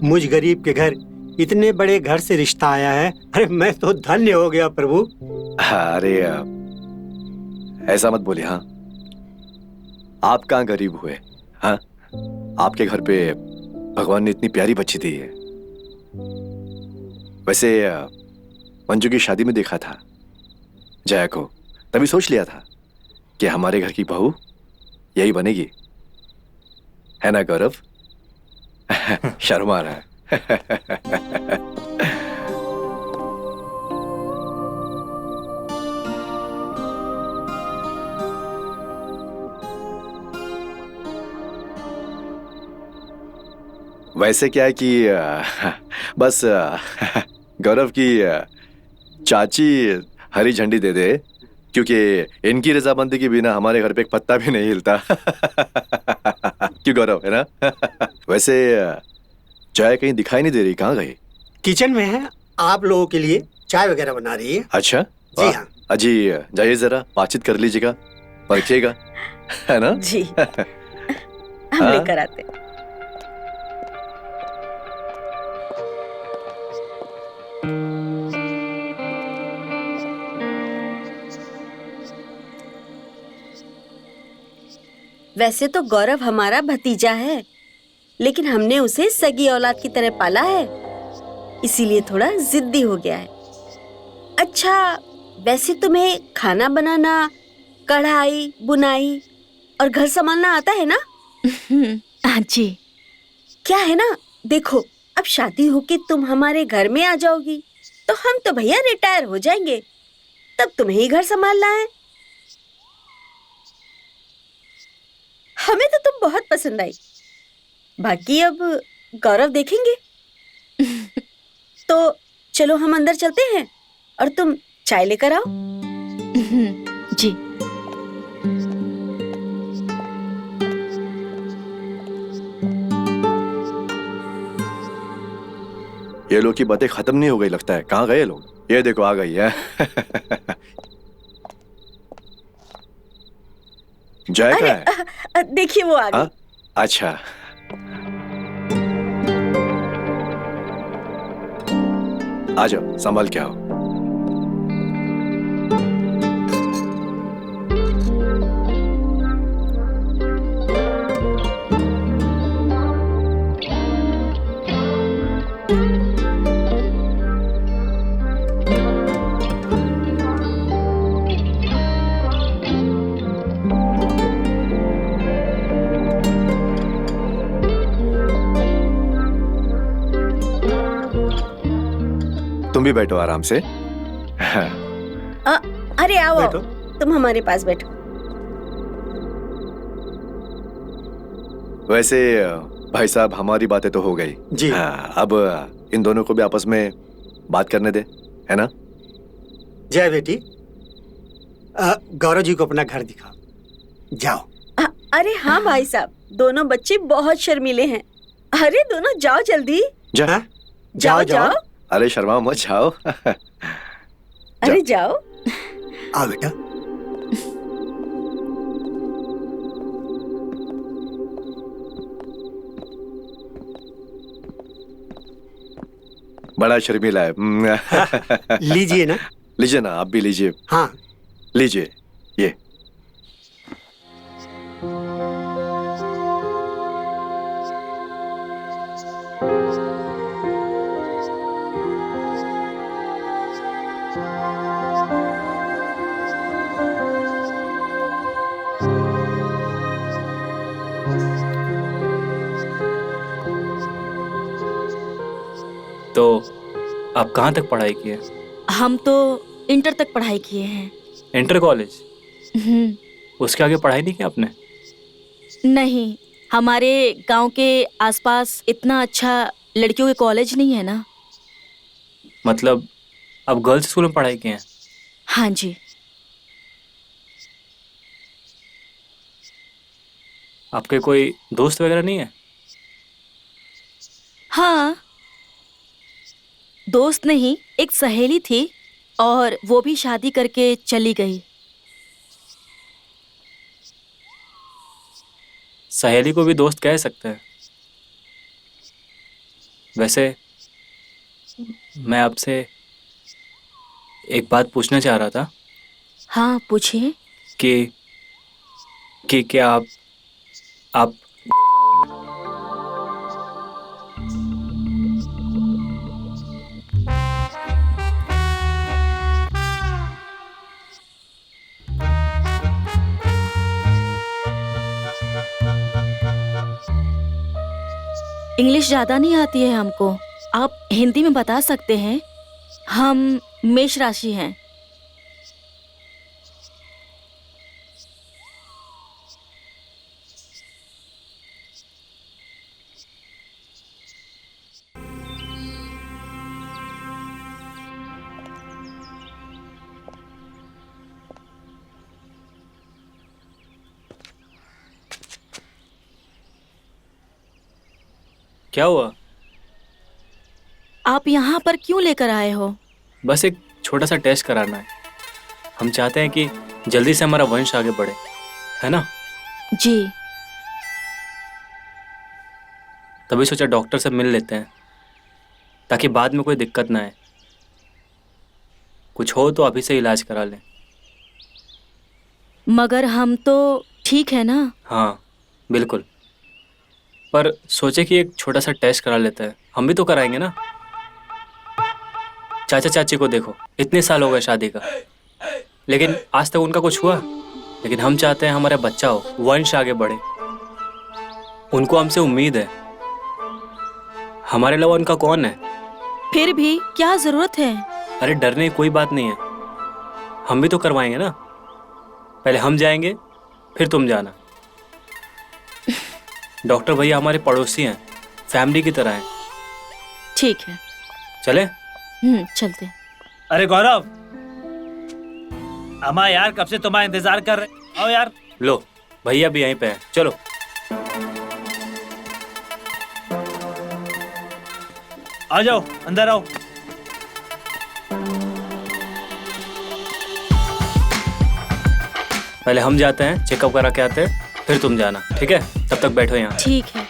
मुझ गरीब के घर इतने बड़े घर से रिश्ता आया है। अरे मैं तो धन्य हो गया प्रभु। अरे ऐसा मत बोलिए। हाँ, आप कहाँ गरीब हुए? हाँ, आपके घर पे भगवान ने इतनी प्यारी बच्ची दी है। वैसे मंजू की शादी में देखा था जया को, तभी सोच लिया था कि हमारे घर की बहू यही बनेगी, है ना गौरव? शर्मा रहा है। वैसे क्या है कि बस गौरव की चाची हरी झंडी दे दे, क्योंकि इनकी रजामंदी के बिना हमारे घर पे एक पत्ता भी नहीं हिलता। क्यों गौरव, है ना? वैसे चाय कहीं दिखाई नहीं दे रही, कहाँ गई? किचन में है, आप लोगों के लिए चाय वगैरह बना रही है। अच्छा जी हाँ। अजी जाइए, जरा बातचीत कर लीजिएगा, परखिएगा, है ना? जी हम लेकर आते। वैसे तो गौरव हमारा भतीजा है, लेकिन हमने उसे सगी औलाद की तरह पाला है, इसीलिए थोड़ा जिद्दी हो गया है। अच्छा, वैसे तुम्हें खाना बनाना, कढ़ाई, बुनाई और घर संभालना आता है ना? हाँ जी। क्या है ना, देखो अब शादी होके तुम हमारे घर में आ जाओगी तो हम तो भैया रिटायर हो जाएंगे, तब तुम्हें ही घर संभालना है। हमें तो तुम बहुत पसंद आई, बाकी अब गौरव देखेंगे। तो चलो हम अंदर चलते हैं और तुम चाय लेकर आओ। जी। ये लोग की बातें खत्म नहीं हो गई लगता है। कहाँ गए लोग? ये देखो आ गई है। जय का है? देखिए वो आ गई। अच्छा, आ जाओ, संभाल के आओ। तुम भी बैठो आराम से। अरे आओ, बैठो। तुम हमारे पास बैठो। वैसे भाई साहब, हमारी बातें तो हो गई जी। अब इन दोनों को भी आपस में बात करने दे, है ना? जय बेटी, गौरव जी को अपना घर दिखाओ, जाओ। अरे हाँ भाई साहब, दोनों बच्चे बहुत शर्मीले हैं। अरे दोनों जाओ जल्दी। जा। जाओ जाओ। अरे शर्मा मत, जाओ। अरे जाओ। आओ बेटा। बड़ा शर्मीला है। लीजिए ना। लीजिए ना, आप भी लीजिए। हाँ लीजिए ये। तो आप कहाँ तक पढ़ाई की है? हम तो इंटर तक पढ़ाई किए हैं। Inter college? उसके आगे पढ़ाई नहीं की आपने? नहीं, हमारे गांव के आसपास इतना अच्छा लड़कियों के कॉलेज नहीं है ना। मतलब आप गर्ल्स स्कूल में पढ़ाई की हैं? हाँ जी। आपके कोई दोस्त वगैरह नहीं है? हाँ, दोस्त नहीं, एक सहेली थी और वो भी शादी करके चली गई। सहेली को भी दोस्त कह सकते हैं। वैसे मैं आपसे एक बात पूछना चाह रहा था हाँ पूछिए। कि क्या आप इंग्लिश ज़्यादा नहीं आती है हमको, आप हिंदी में बता सकते हैं। हम मेष राशि हैं। क्या हुआ? आप यहाँ पर क्यों लेकर आए हो? बस एक छोटा सा टेस्ट कराना है। हम चाहते हैं कि जल्दी से हमारा वंश आगे बढ़े, है ना? जी। तभी सोचा डॉक्टर से मिल लेते हैं ताकि बाद में कोई दिक्कत ना आए। कुछ हो तो अभी से इलाज करा लें। मगर हम तो ठीक है ना? हाँ बिल्कुल, पर सोचे कि एक छोटा सा टेस्ट करा लेते हैं। हम भी तो कराएंगे ना। चाचा चाची को देखो, इतने साल हो गए शादी का, लेकिन आज तक उनका कुछ हुआ। लेकिन हम चाहते हैं हमारा बच्चा हो, वंश आगे बढ़े। उनको हमसे उम्मीद है, हमारे अलावा उनका कौन है? फिर भी क्या जरूरत है? अरे डरने की कोई बात नहीं है, हम भी तो करवाएंगे ना। पहले हम जाएंगे फिर तुम जाना। डॉक्टर भैया हमारे पड़ोसी हैं, फैमिली की तरह हैं। ठीक है, चले? चलते हैं। अरे गौरव, अम्मा यार कब से तुम्हारा इंतजार कर रहे। आओ यार। लो भैया भी यहीं पे हैं, चलो। आ जाओ, अंदर आओ। पहले हम जाते हैं, चेकअप करा के आते हैं, फिर तुम जाना, ठीक है? तब तक बैठो यहाँ। ठीक है।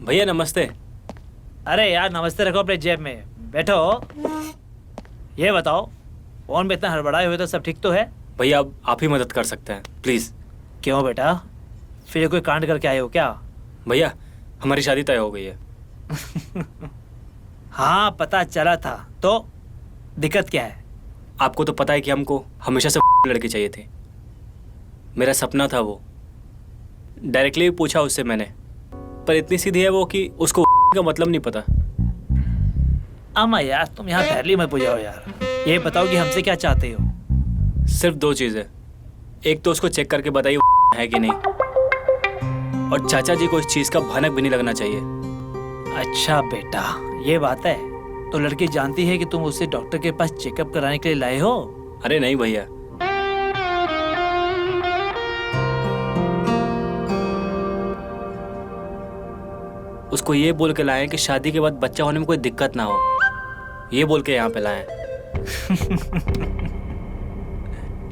भैया नमस्ते। अरे यार नमस्ते रखो अपने जेब में, बैठो। ये बताओ, फोन में इतना हड़बड़ाए हुए तो सब ठीक तो है? भैया अब आप ही मदद कर सकते हैं, प्लीज़। क्यों बेटा, फिर ये कोई कांड करके आए हो क्या? भैया हमारी शादी तय हो गई है। हाँ पता चला था, तो दिक्कत क्या है? आपको तो पता है कि हमको हमेशा से लड़की चाहिए थी। मेरा सपना था वो। डायरेक्टली भी पूछा उससे मैंने, पर इतनी सीधी है वो कि उसको का मतलब नहीं पता। अम्मा यार तुम यहाँ पहले मत बुझाओ यार। ये बताओ कि हमसे क्या चाहते हो? सिर्फ दो चीज़ें। एक तो उसको चेक करके बताइए है कि नहीं, और चाचा जी को इस चीज़ का भनक भी नहीं लगना चाहिए। अच्छा बेटा, ये बात है। तो लड़की जानती है कि तुम उसे डॉक्टर के पास चेकअप कराने के लिए लाए हो? अरे नहीं भैया, उसको ये बोल के लाए कि शादी के बाद बच्चा होने में कोई दिक्कत ना हो। ये बोल के यहाँ पे लाए।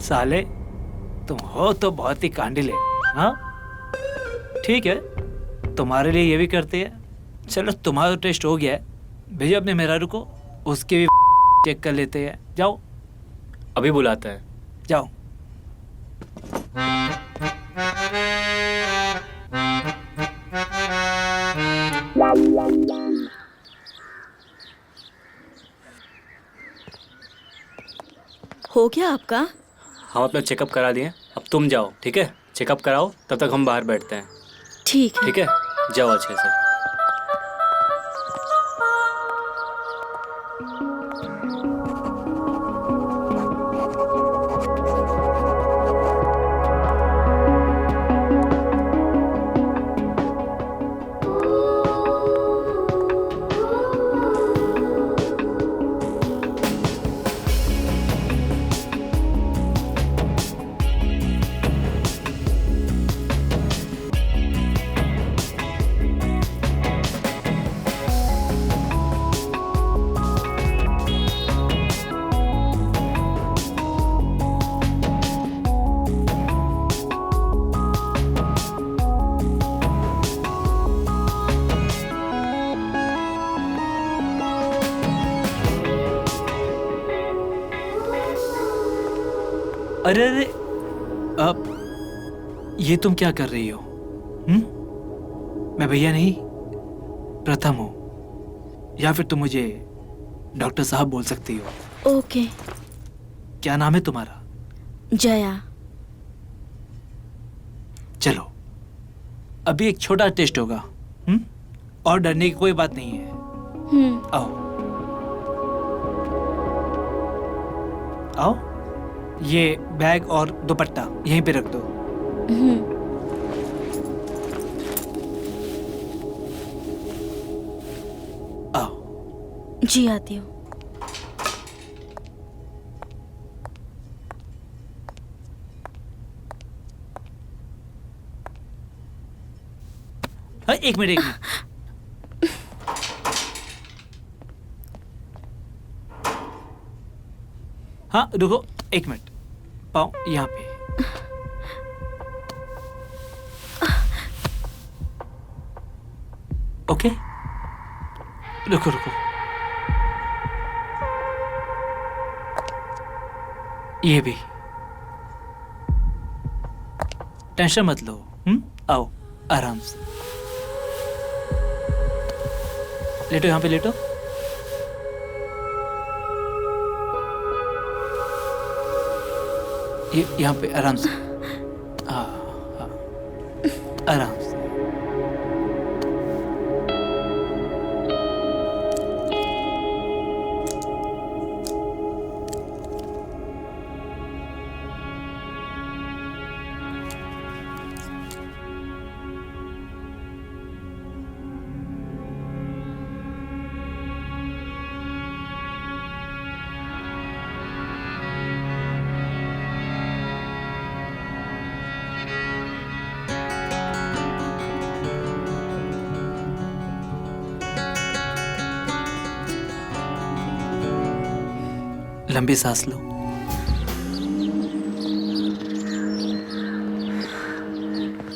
साले तुम हो तो बहुत ही कांडिले। हाँ ठीक है, तुम्हारे लिए ये भी करते हैं। चलो तुम्हारा टेस्ट हो गया है, भेजो अपने मेहरारू को, उसके भी चेक कर लेते हैं। जाओ अभी बुलाते हैं। जाओ। हो गया आपका? हम अपना चेकअप करा दिए, अब तुम जाओ, ठीक है? चेकअप कराओ, तब तक हम बाहर बैठते हैं। ठीक है। ठीक है, जाओ अच्छे से। अरे अरे, अब ये तुम क्या कर रही हो? मैं भैया नहीं, प्रथम हूँ, या फिर तुम मुझे डॉक्टर साहब बोल सकती हो। ओके। क्या नाम है तुम्हारा? जया। चलो, अभी एक छोटा टेस्ट होगा, और डरने की कोई बात नहीं है। आओ आओ, ये बैग और दुपट्टा यहीं पे रख दो। आओ। जी आती हूँ। हाँ, एक मिनट एक मिनट। हाँ रुको, एक मिनट, पाँव यहाँ पे। ओके, रुको रुको, ये भी। टेंशन मत लो, आओ आराम से लेटो, यहाँ पे लेटो। ये यहाँ पे आराम से, हाँ हाँ, आराम से। लंबी सांस लो।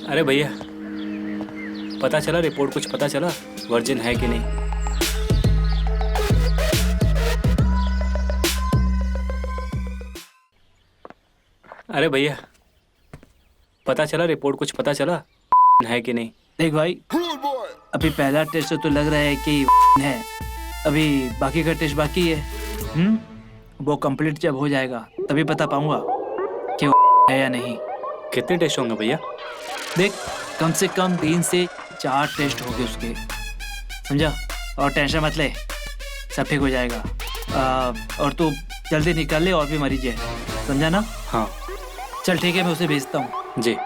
अरे भैया, पता चला रिपोर्ट, कुछ पता चला वर्जिन है कि नहीं? अरे भैया, पता चला रिपोर्ट, कुछ पता चला है कि नहीं? देख भाई, अभी पहला टेस्ट तो लग रहा है कि है, अभी बाकी का टेस्ट बाकी है। वो कंप्लीट जब हो जाएगा तभी पता पाऊंगा कि है या नहीं। कितने टेस्ट होंगे भैया? देख, कम से कम 3 से 4 टेस्ट होंगे उसके, समझा? और टेंशन मत ले, सब ठीक हो जाएगा। और तू जल्दी निकल ले, और भी मरीज है, समझा ना? हाँ चल ठीक है, मैं उसे भेजता हूँ। जी।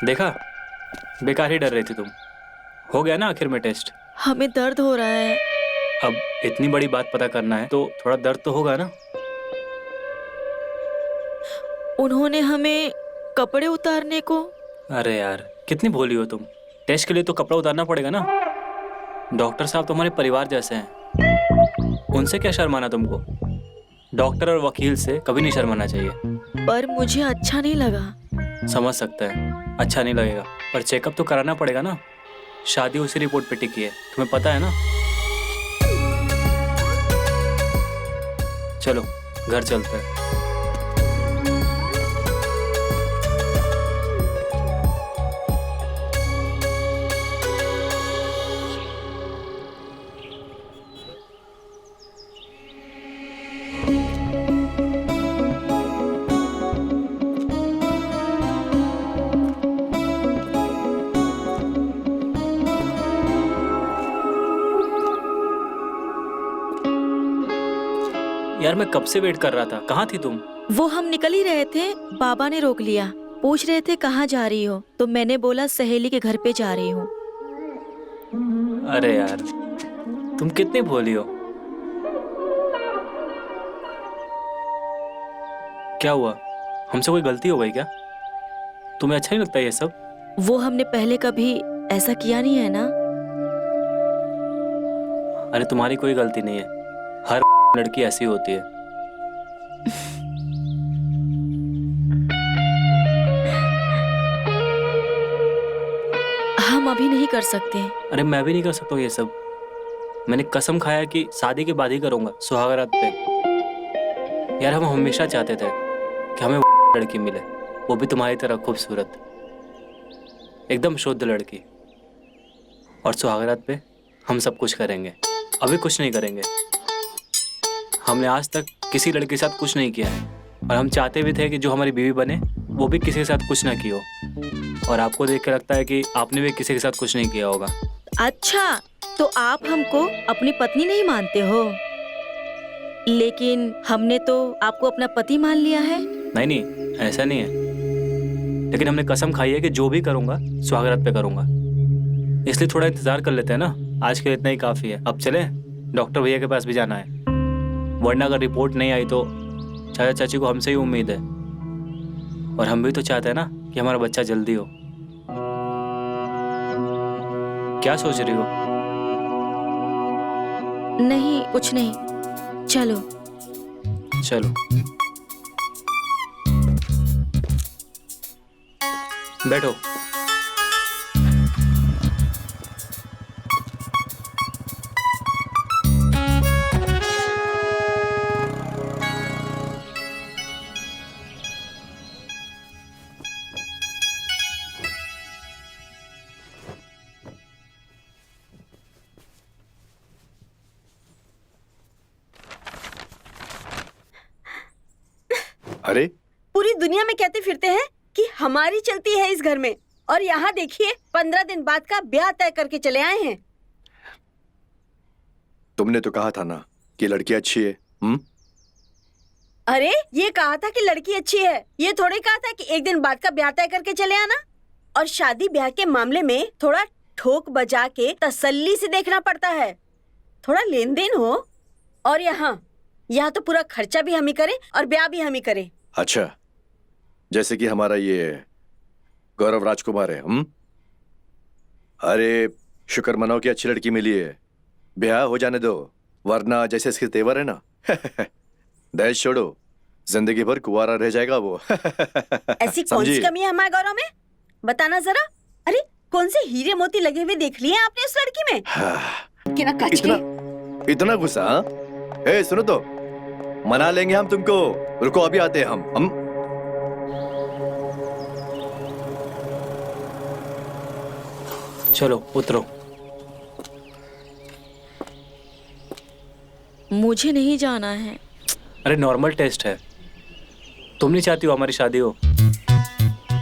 देखा, बेकार ही डर रही थी तुम। हो गया ना आखिर में टेस्ट। हमें दर्द हो रहा है। अब इतनी बड़ी बात पता करना है तो थोड़ा दर्द तो होगा ना। उन्होंने हमें कपड़े उतारने को। अरे यार, कितनी भोली हो तुम। टेस्ट के लिए तो कपड़ा उतारना पड़ेगा ना। डॉक्टर साहब तुम्हारे परिवार जैसे हैं, उनसे क्या शर्माना तुमको। डॉक्टर और वकील से कभी नहीं शर्माना चाहिए। पर मुझे अच्छा नहीं लगा। समझ सकते हैं, अच्छा नहीं लगेगा, पर चेकअप तो कराना पड़ेगा ना। शादी उसी रिपोर्ट पे टिकी है, तुम्हें पता है ना। चलो घर चलते हैं। यार मैं कब से वेट कर रहा था, कहाँ थी तुम? वो हम निकल ही रहे थे, बाबा ने रोक लिया। पूछ रहे थे कहाँ जा रही हो, तो मैंने बोला सहेली के घर पे जा रही हूँ। अरे यार, तुम कितनी भोली हो। क्या हुआ, हमसे कोई गलती हो गई क्या? तुम्हें अच्छा नहीं लगता ये सब? वो हमने पहले कभी ऐसा किया नहीं है ना। अरे तुम्हारी कोई गलती नहीं है, हर लड़की ऐसी होती है। अभी नहीं कर सकते। अरे मैं भी नहीं कर सकता हूँ ये सब। मैंने कसम खाया कि शादी के बाद ही करूँगा, सुहागरात पे। यार हम हमेशा चाहते थे कि हमें लड़की मिले, वो भी तुम्हारी तरह खूबसूरत, एकदम शुद्ध लड़की। और सुहागरात पे हम सब कुछ करेंगे। अभी कुछ नहीं करेंगे। हमने आज तक किसी लड़के के साथ कुछ नहीं किया है, और हम चाहते भी थे कि जो हमारी बीवी बने वो भी किसी के साथ कुछ ना की हो। और आपको देख के लगता है कि आपने भी किसी के साथ कुछ नहीं किया होगा। अच्छा, तो आप हमको अपनी पत्नी नहीं मानते हो, लेकिन हमने तो आपको अपना पति मान लिया है। नहीं नहीं, ऐसा नहीं है, लेकिन हमने कसम खाई है कि जो भी करूँगा सुहागरात पे करूँगा। इसलिए थोड़ा इंतजार कर लेते हैं ना, आज के लिए इतना ही काफ़ी है। अब चले, डॉक्टर भैया के पास भी जाना है, वरना अगर रिपोर्ट नहीं आई तो चाचा चाची को हमसे ही उम्मीद है, और हम भी तो चाहते हैं ना कि हमारा बच्चा जल्दी हो। क्या सोच रही हो? नहीं, कुछ नहीं, चलो। चलो बैठो। अरे पूरी दुनिया में कहते फिरते हैं कि हमारी चलती है इस घर में, और यहाँ देखिए 15 दिन बाद का ब्याह तय करके चले आए हैं। तुमने तो कहा था ना कि लड़की अच्छी है। अरे ये कहा था कि लड़की अच्छी है, ये थोड़ी कहा था कि एक दिन बाद का ब्याह तय करके चले आना। और शादी ब्याह के मामले में थोड़ा ठोक बजा के तसल्ली से देखना पड़ता है, थोड़ा लेन देन हो। और यहाँ तो पूरा खर्चा भी हम ही करें और ब्याह भी हम ही करें। अच्छा, जैसे कि हमारा ये गौरव राजकुमार है। अरे शुक्र मनाओ कि अच्छी लड़की मिली है, ब्याह हो जाने दो, वरना जैसे इसके तेवर है ना दहेज छोड़ो, जिंदगी भर कुंवारा रह जाएगा वो। ऐसी कौन सी कमी है हमारे गौरव में, बताना जरा। अरे कौन से हीरे मोती लगे हुए देख लिए आपने उस लड़की में? कि ना कच के। इतना गुस्सा? ए सुनो तो, मना लेंगे हम तुमको, रुको अभी आते हैं हम। चलो उतरो। मुझे नहीं जाना है। अरे नॉर्मल टेस्ट है, तुम नहीं चाहती हो हमारी शादी हो,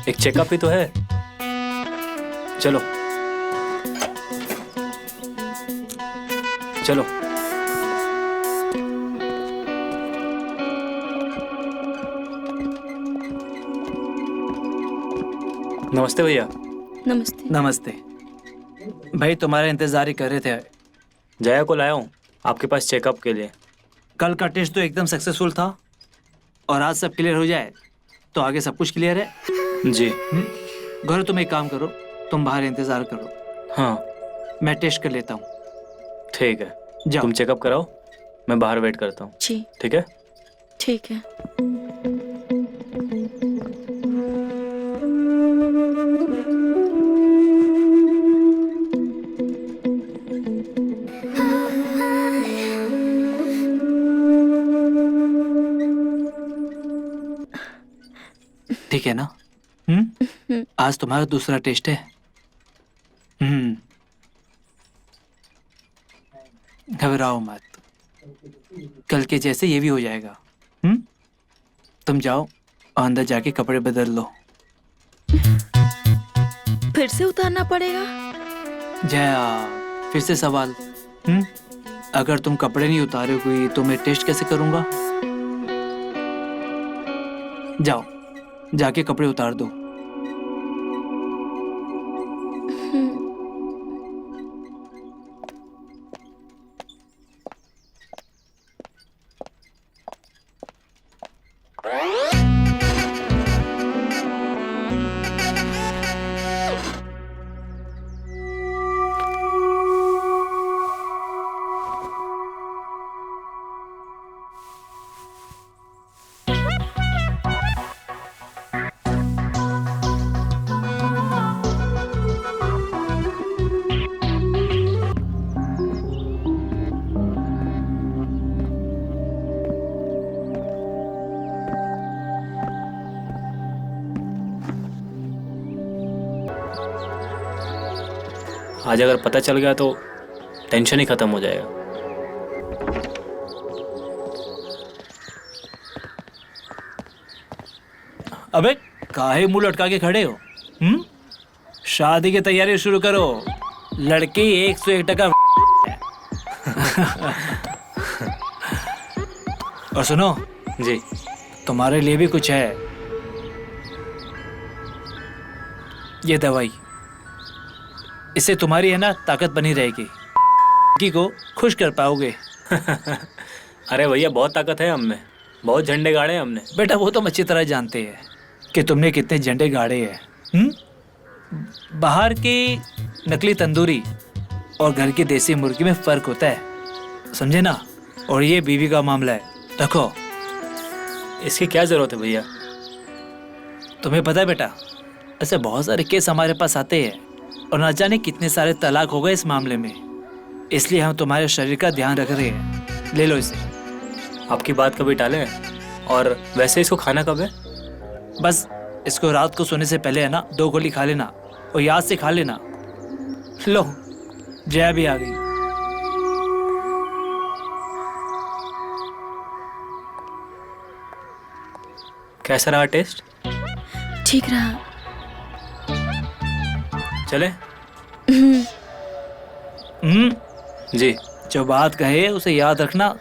एक चेकअप ही तो है। चलो चलो। नमस्ते भैया। नमस्ते। नमस्ते भाई, तुम्हारा इंतजार ही कर रहे थे। जया को लाया हूँ आपके पास चेकअप के लिए। कल का टेस्ट तो एकदम सक्सेसफुल था, और आज सब क्लियर हो जाए तो आगे सब कुछ क्लियर है। जी। गौरव तुम एक काम करो, तुम बाहर इंतजार करो। हाँ मैं टेस्ट कर लेता हूँ। ठीक है, जाओ। तुम चेकअप कराओ, मैं बाहर वेट करता हूँ। जी ठीक है। ठीक है। ठीक है ना? आज तुम्हारा दूसरा टेस्ट है। घबराओ मत, कल के जैसे ये भी हो जाएगा। तुम जाओ और अंदर जाके कपड़े बदल लो। फिर से उतारना पड़ेगा? जया, फिर से सवाल। अगर तुम कपड़े नहीं उतारोगी तो मैं टेस्ट कैसे करूंगा? जाओ, जाके कपड़े उतार दो। आज अगर पता चल गया तो टेंशन ही खत्म हो जाएगा। अबे काहे मुंह लटका के खड़े हो? शादी की तैयारी शुरू करो। लड़की 101% और सुनो जी। तुम्हारे लिए भी कुछ है। ये दवाई, इससे तुम्हारी है ना ताकत बनी रहेगी, लड़की को खुश कर पाओगे। अरे भैया बहुत ताकत है हम में, बहुत झंडे गाड़े हैं हमने। बेटा वो तो हम अच्छी तरह जानते हैं कि तुमने कितने झंडे गाड़े हैं। बाहर की नकली तंदूरी और घर की देसी मुर्गी में फर्क होता है, समझे ना। और ये बीवी का मामला है, रखो। इसकी क्या जरूरत है भैया? तुम्हें पता है बेटा, ऐसे बहुत सारे केस हमारे पास आते हैं और ना जाने कितने सारे तलाक हो गए इस मामले में। इसलिए हम तुम्हारे शरीर का ध्यान रख रहे हैं। ले लो इसे। आपकी बात कभी टाले? और वैसे इसको खाना कब है? बस इसको रात को सोने से पहले है ना 2 गोली खा लेना और याद से खा लेना। लो जया भी आ गई। कैसा रहा टेस्ट? ठीक रहा। चले? जी। जो बात कहे उसे याद रखना।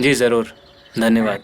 जी जरूर, धन्यवाद।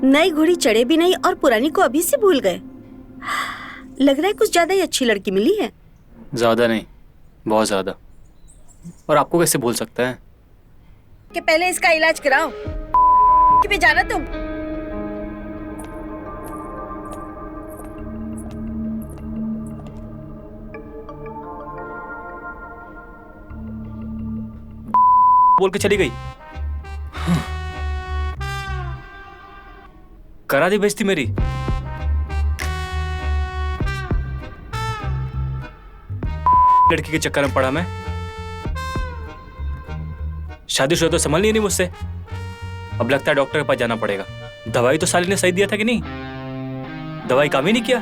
नई घोड़ी चढ़े भी नहीं और पुरानी को अभी से भूल गए। लग रहा है कुछ ज्यादा ही अच्छी लड़की मिली है। ज्यादा नहीं, बहुत ज्यादा। और आपको कैसे भूल सकता है? कि पहले इसका इलाज कराओ। कि भी जाना तुम। बोल के चली गई। करा दी बेइज्जती मेरी। लड़की के चक्कर में पड़ा मैं। शादीशुदा तो संभल नहीं मुझसे। अब लगता है डॉक्टर के पास जाना पड़ेगा। दवाई तो साली ने सही दिया था कि नहीं? दवाई काम ही नहीं किया।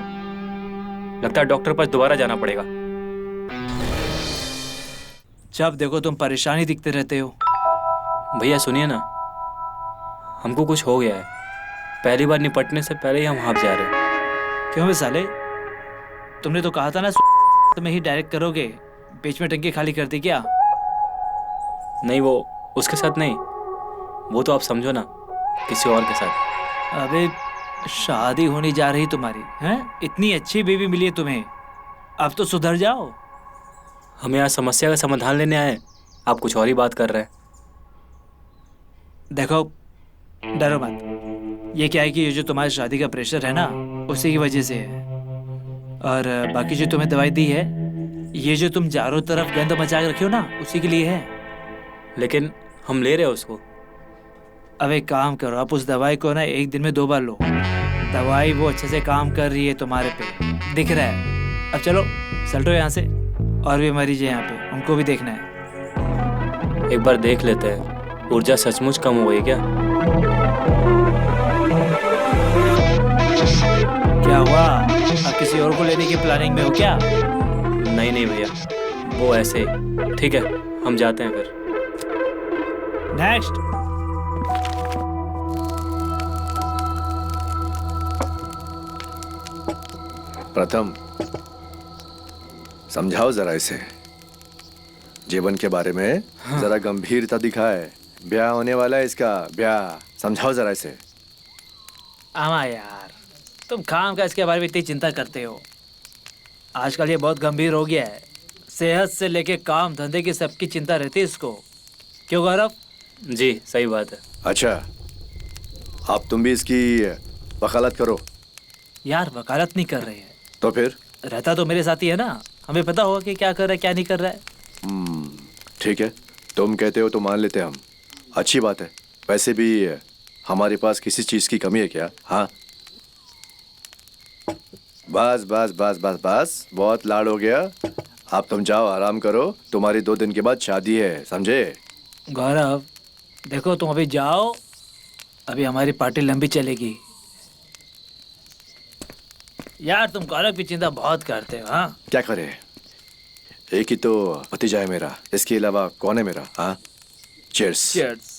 लगता है डॉक्टर के पास दोबारा जाना पड़ेगा। जब देखो तुम परेशानी दिखते रहते हो। भैया सुनिए ना, हमको कुछ हो गया है। पहली बार निपटने से पहले ही हम हाफ जा रहे हैं। क्यों बे साले, तुमने तो कहा था ना तुम्हें ही डायरेक्ट करोगे, बीच में टंकी खाली कर दी क्या? नहीं, वो उसके साथ नहीं, वो तो आप समझो ना, किसी और के साथ। अबे शादी होने जा रही तुम्हारी, हैं? इतनी अच्छी बीवी मिली है तुम्हें, अब तो सुधर जाओ। हम यहाँ समस्या का समाधान लेने आए, आप कुछ और ही बात कर रहे हैं। देखो डरो मत, ये क्या है कि ये जो तुम्हारी शादी का प्रेशर है ना, उसी की वजह से है। और बाकी जो तुम्हें दवाई दी है, ये जो तुम चारों तरफ गंद मचा के रखे हो ना, उसी के लिए है। लेकिन हम ले रहे हैं उसको। अब एक काम करो, आप उस दवाई को ना एक दिन में 2 बार लो। दवाई वो अच्छे से काम कर रही है तुम्हारे पे, दिख रहा है। अब चलो चलटो यहाँ से, और भी मरीज है यहाँ पे, उनको भी देखना है। एक बार देख लेते हैं, ऊर्जा सचमुच कम हो गई क्या? क्या हुआ, अब किसी और को लेने की प्लानिंग में हो क्या? नहीं नहीं भैया, वो ऐसे ही। ठीक है, हम जाते हैं फिर। नेक्स्ट। प्रथम, समझाओ जरा इसे, जीवन के बारे में जरा गंभीरता दिखाए। ब्याह होने वाला है इसका, ब्याह। समझाओ जरा इसे। आमा यार, तुम काम का इसके बारे में इतनी चिंता करते हो। आजकल ये बहुत गंभीर हो गया है, सेहत से लेके काम धंधे की सबकी चिंता रहती है इसको। क्यों गौरव? जी सही बात है। अच्छा, आप तुम भी इसकी वकालत करो। यार वकालत नहीं कर रहे हैं, तो फिर? रहता तो मेरे साथ ही है ना, हमें पता होगा कि क्या कर रहा है क्या नहीं कर रहा है। ठीक है, तुम कहते हो तो मान लेते हम। अच्छी बात है। वैसे भी हमारे पास किसी चीज की कमी है क्या? हाँ, बस बस बस बस बस, बहुत लाड हो गया। अब तुम जाओ, आराम करो। तुम्हारी 2 दिन के बाद शादी है, समझे? गौरव देखो, तुम अभी जाओ, अभी हमारी पार्टी लंबी चलेगी। यार तुम गौरव की चिंता बहुत करते हो। हाँ, क्या करे, एक ही तो भतीजा है मेरा, इसके अलावा कौन है मेरा? हाँ, चीयर्स। चीयर्स।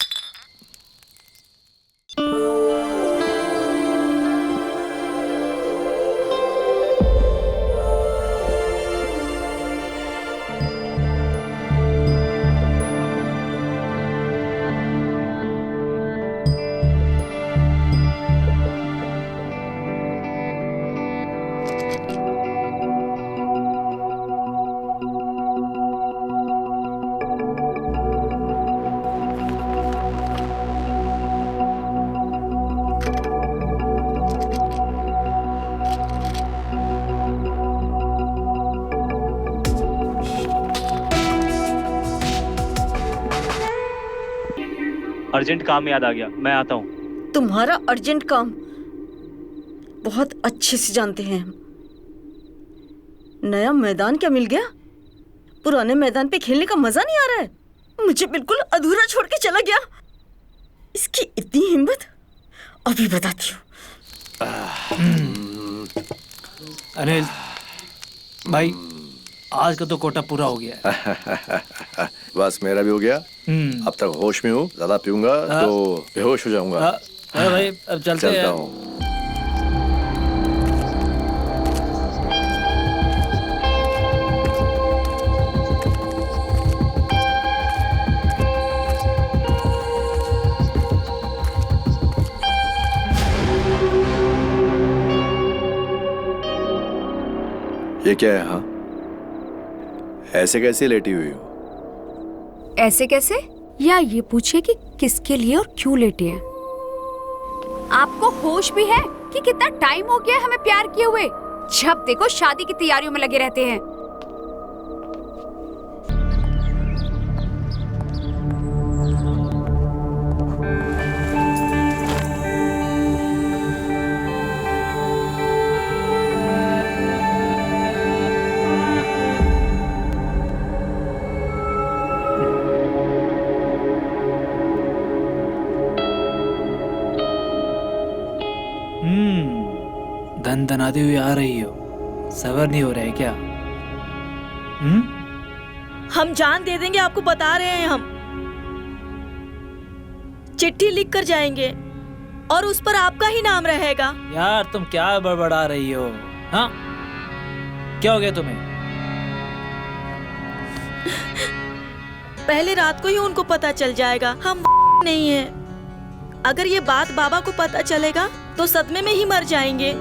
अर्जेंट काम याद आ गया, मैं आता हूँ। तुम्हारा अर्जेंट काम बहुत अच्छे से जानते हैं हम। नया मैदान क्या मिल गया? पुराने मैदान पे खेलने का मजा नहीं आ रहा है। मुझे बिल्कुल अधूरा छोड़ के चला गया। इसकी इतनी हिम्मत, अभी बताती हूँ। अनिल भाई, आज का तो कोटा पूरा हो गया है। बस मेरा भी हो गया। अब तक होश में हूँ, ज्यादा पीऊंगा तो बेहोश हो जाऊंगा। अरे भाई अब चलते हैं। चलता हूँ। ये क्या है? हाँ, ऐसे कैसे लेटी हुई हो? ऐसे कैसे, या ये पूछिए कि किसके लिए और क्यों लेटे हैं। आपको होश भी है कि कितना टाइम हो गया हमें प्यार किए हुए? जब देखो शादी की तैयारियों में लगे रहते हैं। दनादनाती हुई आ रही हो, सबर नहीं हो रहा है क्या? हम जान दे देंगे, आपको बता रहे हैं हम। चिट्ठी लिख कर जाएंगे और उस पर आपका ही नाम रहेगा। यार तुम क्या बड़बड़ा रही हो? हाँ, क्या हो गया तुम्हें? पहले रात को ही उनको पता चल जाएगा हम नहीं है। अगर ये बात बाबा को पता चलेगा तो सदमे में ही मर जाएंगे।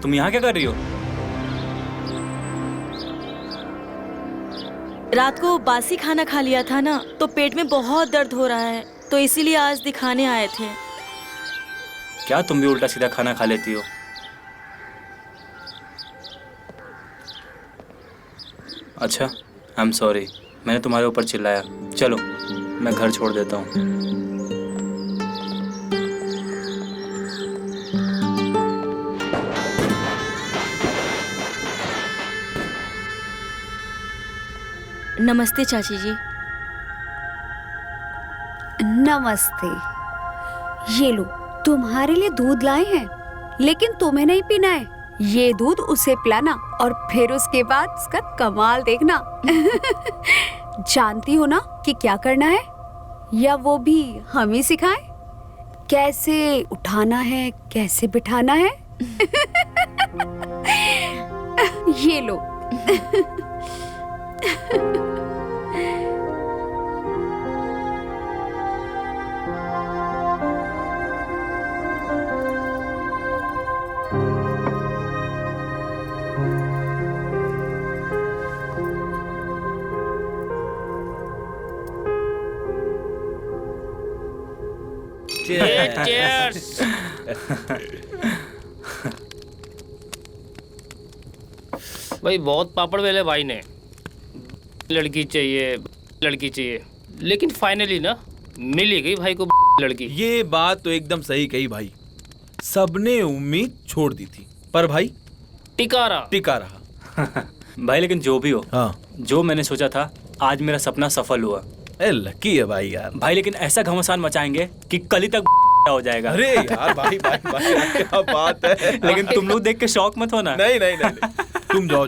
तुम यहाँ क्या कर रही हो? रात को बासी खाना खा लिया था ना, तो पेट में बहुत दर्द हो रहा है, तो इसीलिए आज दिखाने आए थे। क्या तुम भी उल्टा सीधा खाना खा लेती हो? अच्छा, आई एम सॉरी, मैंने तुम्हारे ऊपर चिल्लाया। चलो मैं घर छोड़ देता हूँ। नमस्ते चाची जी। नमस्ते। ये लो, तुम्हारे लिए दूध लाए हैं, लेकिन तुम्हें नहीं पीना है। ये दूध उसे पिलाना और फिर उसके बाद उसका कमाल देखना। जानती हो ना कि क्या करना है, या वो भी हम ही सिखाएं? कैसे उठाना है, कैसे बिठाना है। ये लो। Cheers. भाई बहुत पापड़ वेले भाई ने। लड़की चाहिए, लड़की चाहिए, लेकिन फाइनली ना मिल ही गई भाई को लड़की। ये बात तो एकदम सही कही भाई। सबने उम्मीद छोड़ दी थी, पर भाई टिका रहा। भाई लेकिन जो भी हो, हाँ, जो मैंने सोचा था, आज मेरा सपना सफल हुआ। लकी है भाई यार। भाई लेकिन ऐसा घमासान मचाएंगे कि कल ही तक हो जाएगा। अरे यार भाई क्या बात है। लेकिन तुम लोग देख के शौक मत होना। नहीं। तुम जाओ।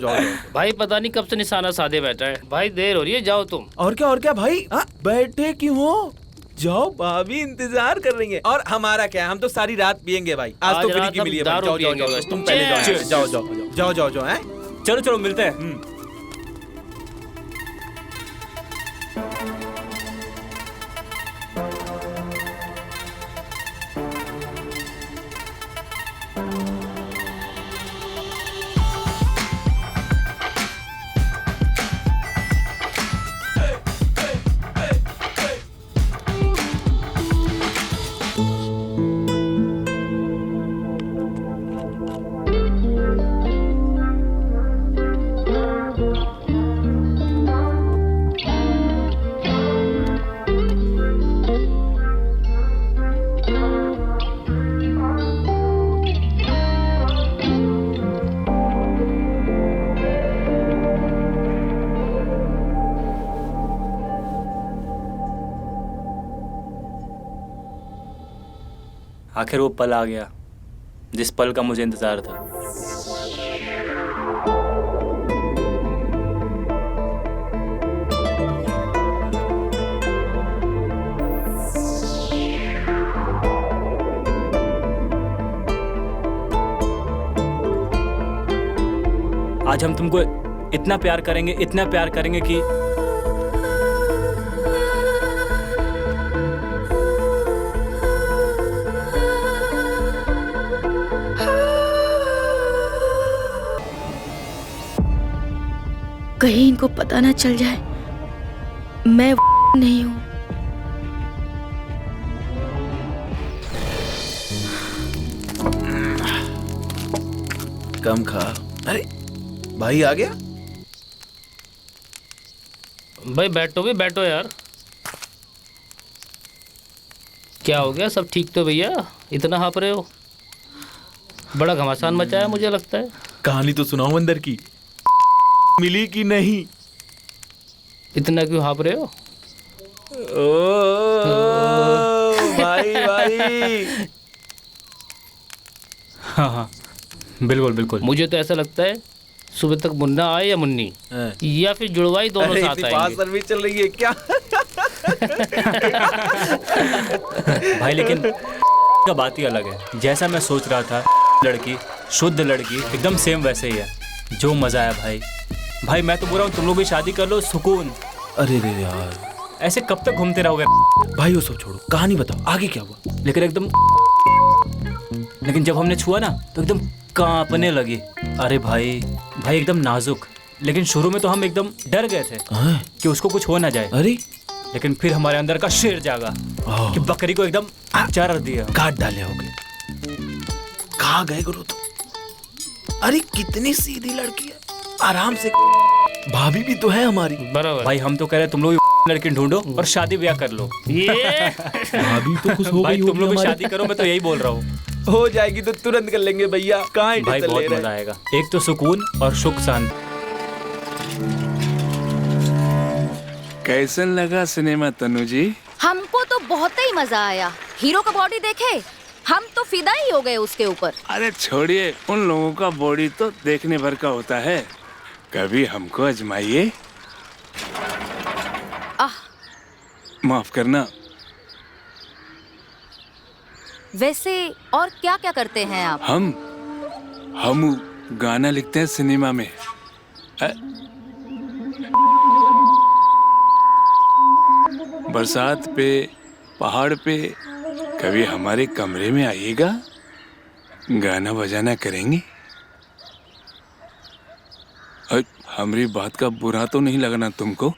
भाई पता नहीं कब से निशाना साधे बैठा है। भाई देर हो रही है, जाओ तुम। और क्या भाई, बैठे क्यों हो? जाओ, भाभी इंतजार कर रही है। और हमारा क्या है, हम तो सारी रात पियेंगे भाई। आज तो फ्री की मिली है भाई। जाओ, तुम पहले जाओ। हैं? चलो मिलते हैं। आखिर वो पल आ गया जिस पल का मुझे इंतजार था। आज हम तुमको इतना प्यार करेंगे कि कहीं इनको पता ना चल जाए मैं नहीं हूं। कम खा। अरे भाई आ गया। भाई बैठो यार। क्या हो गया? सब ठीक तो भैया? इतना हाँप रहे हो? बड़ा घमासान मचा है मुझे लगता है। कहानी तो सुनाओ अंदर की, मिली कि नहीं? इतना क्यों हाँप रहे हो? ओ भाई भाई। हाँ हाँ बिल्कुल बिल्कुल। मुझे तो ऐसा लगता है सुबह तक मुन्ना आए या मुन्नी या फिर जुड़वाई दोनों अरे साथ इतनी फास्ट आएंगे। सर्विस चल रही है क्या? भाई लेकिन का बात ही अलग है। जैसा मैं सोच रहा था, लड़की शुद्ध लड़की एकदम सेम वैसे ही है। जो मजा है भाई। भाई मैं तो बोल रहा हूँ तुम लोग भी शादी कर लो, सुकून। अरे रे यार, ऐसे कब तक घूमते रहोगे? भाई वो सब छोड़ो, कहानी बताओ आगे क्या हुआ? लेकिन जब हमने छुआ ना तो एकदम कांपने लगी। अरे भाई भाई एकदम नाजुक। लेकिन शुरू में तो हम एकदम डर गए थे कि उसको कुछ हो ना जाए। अरे लेकिन फिर हमारे अंदर का शेर जागा कि बकरी को एकदम चार दिया, काट डाले होगे। कहाँ गए गुरु तुम? अरे कितनी सीधी लड़की है, आराम से। भाभी भी तो है हमारी। बराबर भाई हम तो कह रहे तुम लोग लड़की ढूंढो और शादी ब्याह कर लो। ये भाभी तो खुश हो भाई गई तुम होगी लोग भी हमारी। शादी करो, मैं तो यही बोल रहा हूँ। हो जाएगी तो तुरंत कर लेंगे भैया। कहाँ भाई बहुत मजा आएगा। एक तो सुकून और सुख शांति। कैसन लगा सिनेमा तनु जी? हमको तो बहुत ही मजा आया। हीरो का बॉडी देखे, हम तो फिदा ही हो गए उसके ऊपर। अरे छोड़िए, उन लोगों का बॉडी तो देखने भर का होता है, कभी हमको आजमाइए। माफ करना। वैसे और क्या क्या करते हैं आप? हम गाना लिखते हैं सिनेमा में। बरसात पे, पहाड़ पे, कभी हमारे कमरे में आइएगा, गाना बजाना करेंगे। हमारी बात का बुरा तो नहीं लगना तुमको?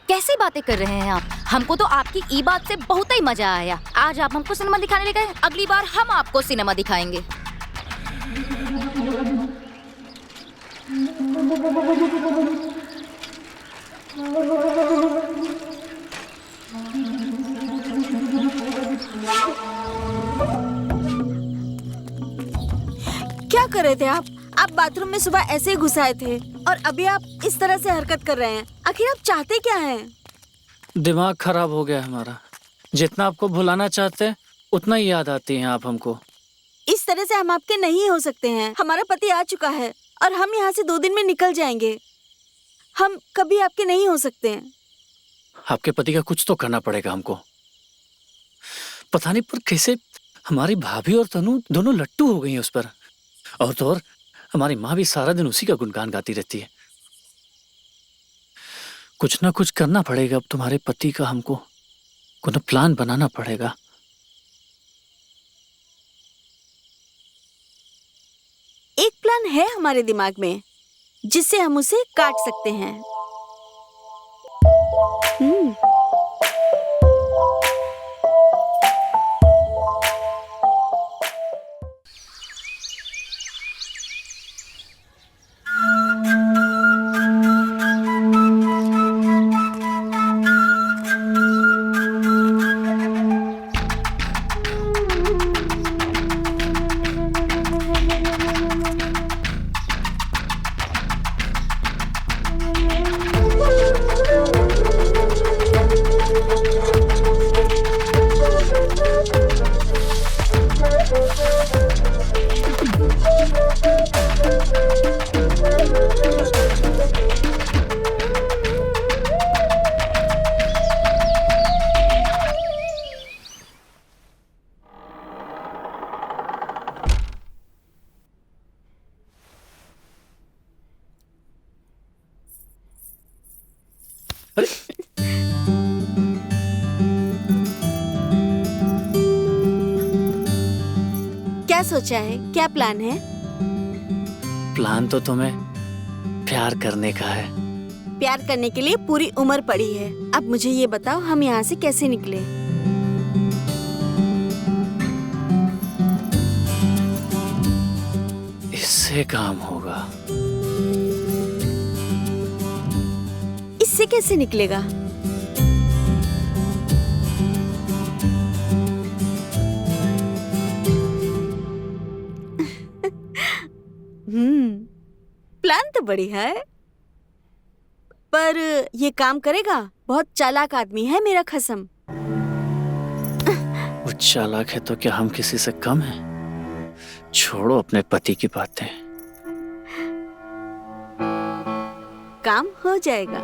कैसी बातें कर रहे हैं आप? हमको तो आपकी ई बात से बहुत ही मजा आया। आज आप हमको सिनेमा दिखाने ले गए, अगली बार हम आपको सिनेमा दिखाएंगे। क्या कर रहे थे आप? आप बाथरूम में सुबह ऐसे ही घुस आए थे और अभी आप इस तरह से हरकत कर रहे हैं। आखिर आप चाहते क्या हैं? दिमाग खराब हो गया हमारा। जितना आपको भुलाना चाहते हैं उतना ही याद आती हैं आप हमको। इस तरह से हम आपके नहीं हो सकते हैं। हमारा पति आ चुका है और हम यहाँ से 2 दिन में निकल जाएंगे। हम कभी आपके नहीं हो सकते हैं। आपके पति का कुछ तो करना पड़ेगा हमको। पता नहीं पर कैसे हमारी भाभी और तनु दोनों लट्टू हो गई हैं उस पर। और तो और हमारी माँ भी सारा दिन उसी का गुणगान गाती रहती है। कुछ ना कुछ करना पड़ेगा अब तुम्हारे पति का। हमको कोई प्लान बनाना पड़ेगा। एक प्लान है हमारे दिमाग में जिससे हम उसे काट सकते हैं। क्या सोचा है? क्या प्लान है? प्लान तो तुम्हें प्यार करने का है। प्यार करने के लिए पूरी उम्र पड़ी है। अब मुझे ये बताओ, हम यहाँ से कैसे निकले? इससे काम होगा। इससे कैसे निकलेगा? बढ़िया है, पर ये काम करेगा? बहुत चालाक आदमी है मेरा खसम। वो चालाक है तो क्या हम किसी से कम हैं? छोड़ो अपने पति की बातें। काम हो जाएगा।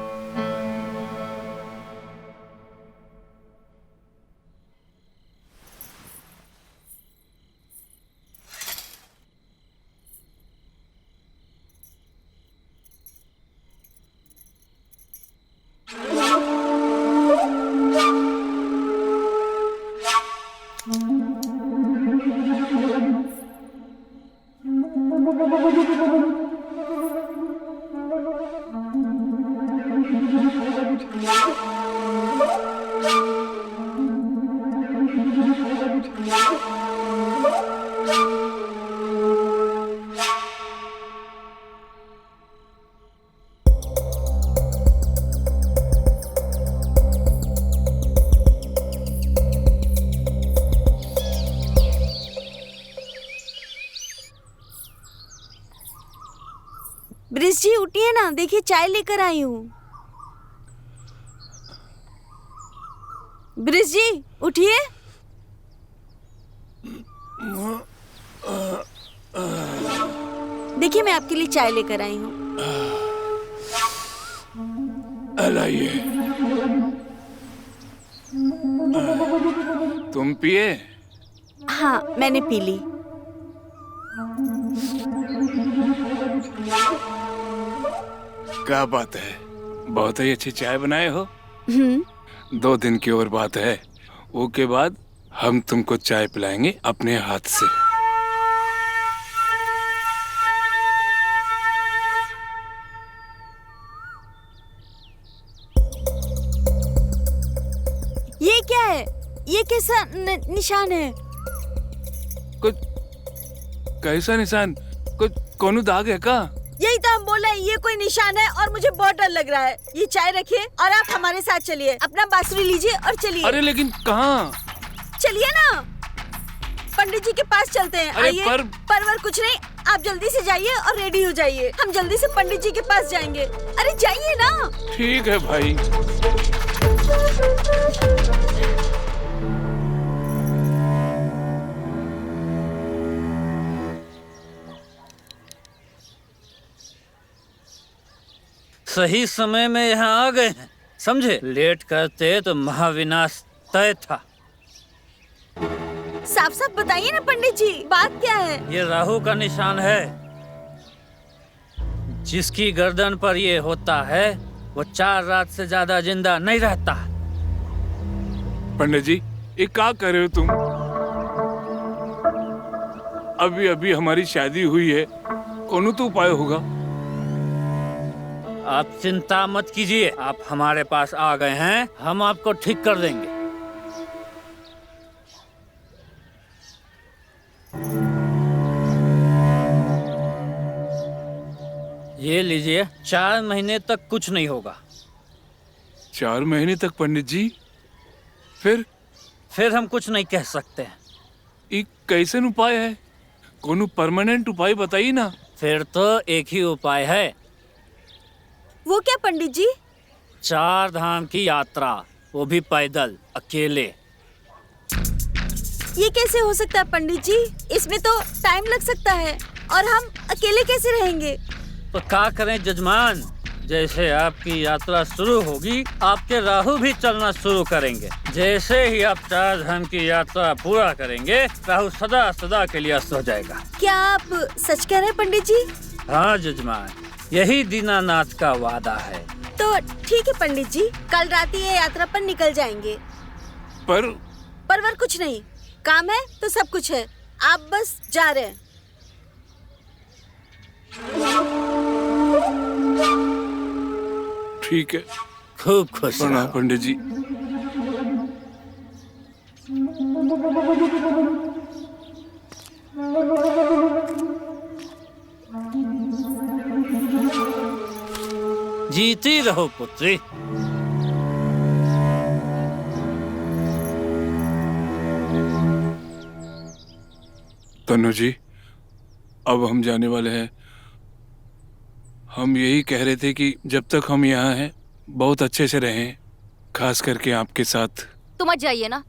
ब्रिज जी उठिए ना, देखिए चाय लेकर आई हूँ। ब्रिज जी उठिए। देखिए मैं आपके लिए चाय लेकर आई हूँ। लाइए। तुम पिए? हाँ मैंने पी ली। क्या बात है, बहुत ही अच्छी चाय बनाए हो। 2 दिन की और बात है, वो के बाद हम तुमको चाय पिलाएंगे अपने हाथ से। ये क्या है? ये कैसा निशान है? कुछ कैसा निशान? कुछ कौन दाग है का? यही तो हम बोल रहे हैं, ये कोई निशान है और मुझे बहुत डर लग रहा है। ये चाय रखिए और आप हमारे साथ चलिए, अपना बांसुरी लीजिए और चलिए। अरे लेकिन कहाँ? चलिए ना, पंडित जी के पास चलते हैं। आइए। परवर कुछ नहीं, आप जल्दी से जाइए और रेडी हो जाइए, हम जल्दी से पंडित जी के पास जाएंगे। अरे जाइए ना। ठीक है भाई। सही समय में यहाँ आ गए हैं, समझे? लेट करते तो महाविनाश तय था। साफ साफ बताइए ना पंडित जी, बात क्या है? ये राहु का निशान है। जिसकी गर्दन पर ये होता है वो 4 रात से ज्यादा जिंदा नहीं रहता। पंडित जी ये क्या कर रहे हो तुम? अभी अभी हमारी शादी हुई है, कौन तो उपाय होगा। आप चिंता मत कीजिए, आप हमारे पास आ गए हैं, हम आपको ठीक कर देंगे। ये लीजिए, 4 महीने तक कुछ नहीं होगा। 4 महीने तक पंडित जी? फिर हम कुछ नहीं कह सकते हैं। एक कैसे उपाय है? कोनो परमानेंट उपाय बताइए ना। फिर तो एक ही उपाय है। वो क्या पंडित जी? 4 धाम की यात्रा, वो भी पैदल, अकेले। ये कैसे हो सकता है पंडित जी? इसमें तो टाइम लग सकता है और हम अकेले कैसे रहेंगे? तो क्या करें जजमान, जैसे आपकी यात्रा शुरू होगी आपके राहु भी चलना शुरू करेंगे। जैसे ही आप 4 धाम की यात्रा पूरा करेंगे राहु सदा सदा के लिए अस्त हो जाएगा। क्या आप सच कह रहे हैं पंडित जी? हाँ जजमान, यही दीनानाथ का वादा है। तो ठीक है पंडित जी, कल रात ही ये यात्रा पर निकल जाएंगे। परवर कुछ नहीं, काम है तो सब कुछ है, आप बस जा रहे हैं। ठीक है, खूब खुश प्रणाम पंडित जी। जीती रहो पुत्री। तनु जी, अब हम जाने वाले हैं, हम यही कह रहे थे कि जब तक हम यहाँ हैं बहुत अच्छे से रहें, खास करके आपके साथ। तो मत जाइए ना,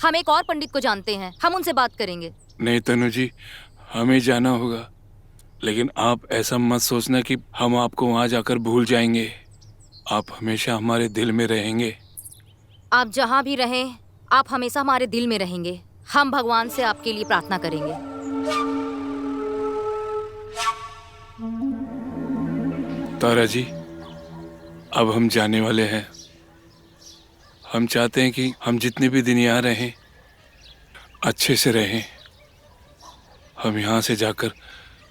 हम एक और पंडित को जानते हैं, हम उनसे बात करेंगे। नहीं तनु जी, हमें जाना होगा, लेकिन आप ऐसा मत सोचना कि हम आपको वहाँ जाकर भूल जाएंगे। आप हमेशा हमारे दिल में रहेंगे। आप जहाँ भी रहें, आप हमेशा हमारे दिल में रहेंगे। हम भगवान से आपके लिए प्रार्थना करेंगे। तारा जी, अब हम जाने वाले हैं। हम चाहते हैं कि हम जितने भी दिन यहाँ रहें अच्छे से रहें। हम यहाँ से जाकर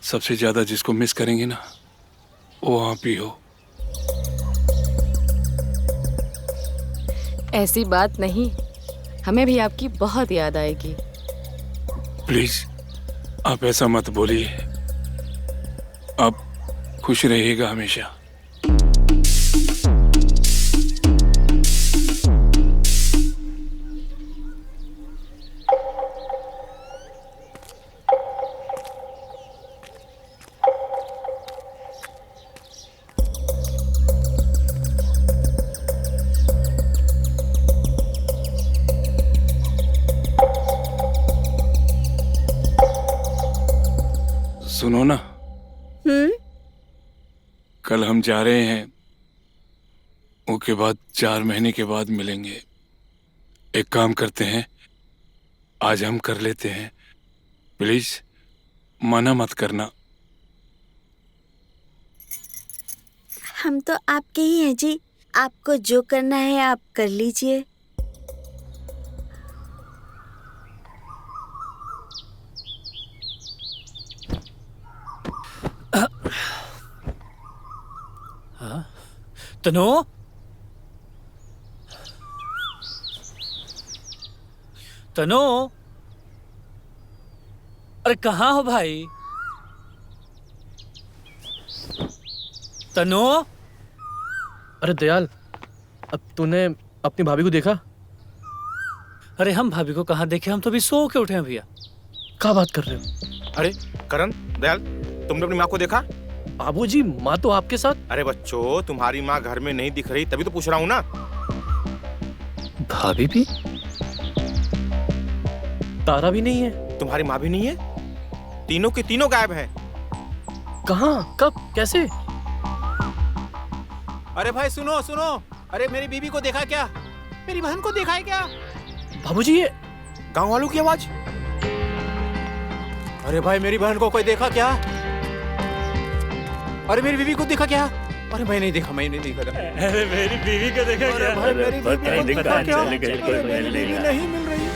सबसे ज्यादा जिसको मिस करेंगे ना, वो आप ही हो। ऐसी बात नहीं, हमें भी आपकी बहुत याद आएगी। प्लीज आप ऐसा मत बोलिए। आप खुश रहिएगा हमेशा। सुनो ना, कल हम जा रहे हैं, उसके बाद 4 महीने के बाद मिलेंगे। एक काम करते हैं, आज हम कर लेते हैं। प्लीज मना मत करना। हम तो आपके ही हैं जी, आपको जो करना है आप कर लीजिए। तनु, तनु, अरे कहाँ हो भाई? तनु, अरे दयाल, अब तूने अपनी भाभी को देखा? अरे हम भाभी को कहाँ देखे, हम तो अभी सो के उठे हैं भैया। क्या बात कर रहे हो? अरे करण, दयाल, तुमने अपनी माँ को देखा? बाबूजी, माँ तो आपके साथ। अरे बच्चों, तुम्हारी माँ घर में नहीं दिख रही, तभी तो पूछ रहा हूँ ना। भाभी भी? तारा भी नहीं है। तुम्हारी माँ भी नहीं है? तीनों के तीनों गायब हैं। कहाँ, कब, कैसे? अरे भाई सुनो सुनो, अरे मेरी बीवी को देखा क्या? मेरी बहन को देखा है क्या? बाबूजी, ये गांव वालों की आवाज। अरे भाई मेरी बहन को कोई देखा क्या? अरे मेरी बीवी को देखा क्या? अरे मैं नहीं देखा, मैं नहीं देखा। अरे मेरी बीवी को देखा क्या? अरे भाई मेरी बीवी को देखा क्या? मेरी बीवी नहीं मिल रही है।